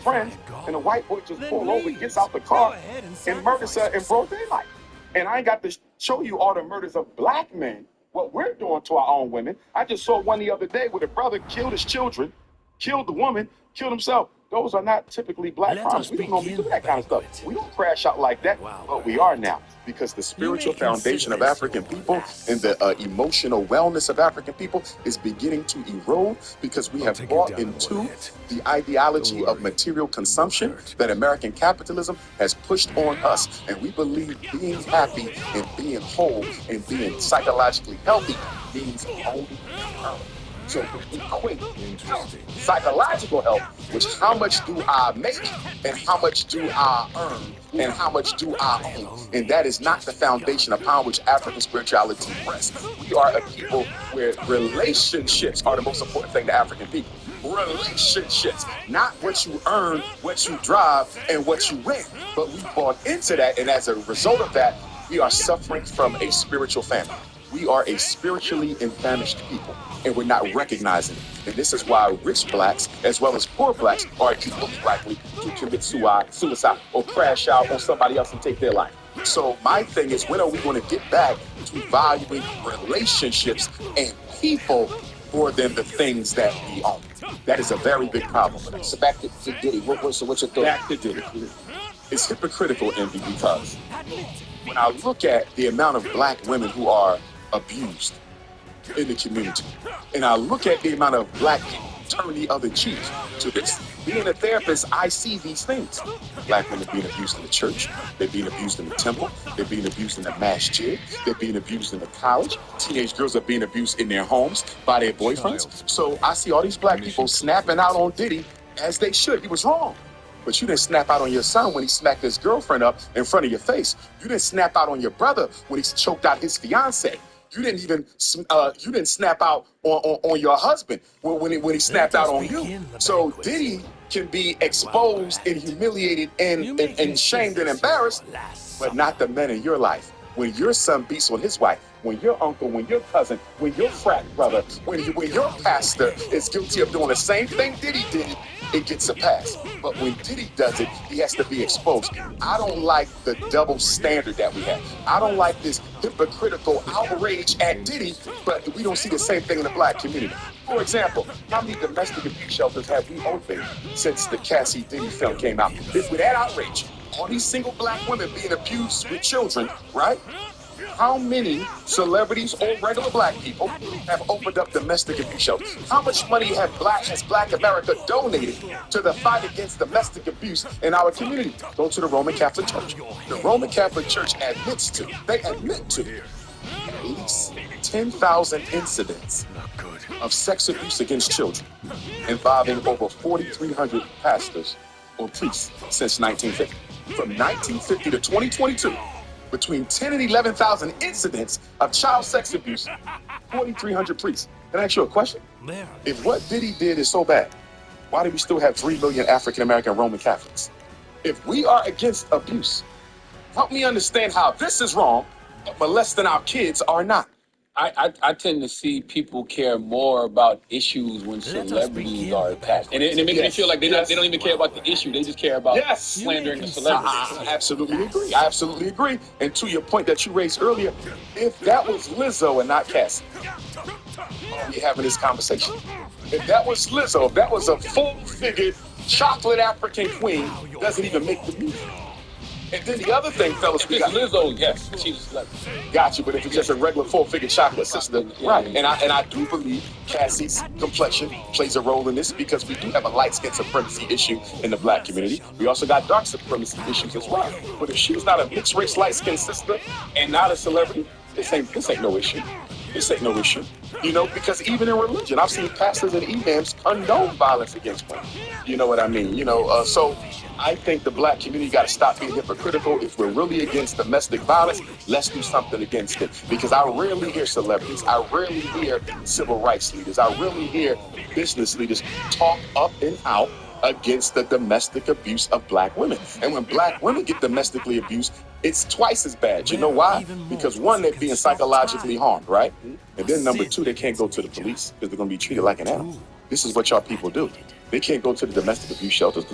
friends, and the white boy just pull over, gets out the car, and murders her in broad daylight. And I ain't got to show you all the murders of black men, what we're doing to our own women. I just saw one the other day where the brother killed his children, killed the woman, killed himself. Those are not typically black crimes. We don't normally do that kind of stuff. We don't crash out like that, but we are now, because the spiritual foundation of African people and the emotional wellness of African people is beginning to erode, because we have bought into the ideology of material consumption that American capitalism has pushed on us. And we believe being happy and being whole and being psychologically healthy means only health. So we equate psychological health, which how much do I make and how much do I earn and how much do I own? And that is not the foundation upon which African spirituality rests. We are a people where relationships are the most important thing to African people. Relationships, not what you earn, what you drive, and what you win. But we bought into that, and as a result of that, we are suffering from a spiritual famine. We are a spiritually famished people, and we're not recognizing it. And this is why rich blacks, as well as poor blacks, are equally likely to commit suicide or crash out on somebody else and take their life. So my thing is, when are we going to get back to valuing relationships and people more than the things that we own? That is a very big problem with us. So back to Diddy. What's your thought? Back to Diddy. It's hypocritical, Envy, because when I look at the amount of black women who are abused in the community, and I look at the amount of black people turn the other cheek to this. Being a therapist, I see these things. Black women being abused in the church, they're being abused in the temple, they're being abused in the masjid, they're being abused in the college. Teenage girls are being abused in their homes by their boyfriends. So I see all these black people snapping out on Diddy, as they should. He was wrong. But you didn't snap out on your son when he smacked his girlfriend up in front of your face. You didn't snap out on your brother when he choked out his fiance. You didn't even snap out on your husband when he snapped out on you. So Diddy can be exposed and humiliated and shamed and embarrassed, but not the men in your life. When your son beats on his wife, when your uncle, when your cousin, when your frat brother, when your pastor is guilty of doing the same thing Diddy did, it gets a pass. But when Diddy does it, he has to be exposed. I don't like the double standard that we have. I don't like this hypocritical outrage at Diddy, but we don't see the same thing in the black community. For example, how many domestic abuse shelters have we opened since the Cassie Diddy film came out? With that outrage, all these single black women being abused with children, right? How many celebrities or regular black people have opened up domestic abuse shelters? How much money has Black America donated to the fight against domestic abuse in our community? Go to the Roman Catholic Church. The Roman Catholic Church admit to at least 10,000 incidents of sex abuse against children, involving over 4,300 pastors or priests since 1950. From 1950 to 2022, between 10 and 11,000 incidents of child sex abuse, 4,300 priests. Can I ask you a question? If what Diddy did is so bad, why do we still have 3 million African-American Roman Catholics? If we are against abuse, help me understand how this is wrong, but molesting our kids are not. I tend to see people care more about issues when celebrities are attacked. And it makes me feel like they don't even care about the issue. They just care about slandering the celebrity. I absolutely agree. I absolutely agree. And to your point that you raised earlier, if that was Lizzo and not Cassie, are we having this conversation? If that was Lizzo, if that was a full-figured chocolate African queen, doesn't even make the music. And then the other thing, fellas, we got Lizzo, yes, she's like, got you. But if it's just a regular full-figure chocolate sister, right? And I do believe Cassie's complexion plays a role in this, because we do have a light skin supremacy issue in the black community. We also got dark supremacy issues as well. But if she's not a mixed race light skinned sister and not a celebrity, this ain't no issue. This ain't no issue. You know, because even in religion, I've seen pastors and imams condone violence against women. You know what I mean? You know, so I think the black community got to stop being hypocritical. If we're really against domestic violence, let's do something against it. Because I rarely hear celebrities, I rarely hear civil rights leaders, I rarely hear business leaders talk up and out against the domestic abuse of black women. And when black women get domestically abused, it's twice as bad. You know why? Because one, they're being psychologically harmed, right? And then number two, they can't go to the police because they're going to be treated like an animal. This is what y'all people do. They can't go to the domestic abuse shelters.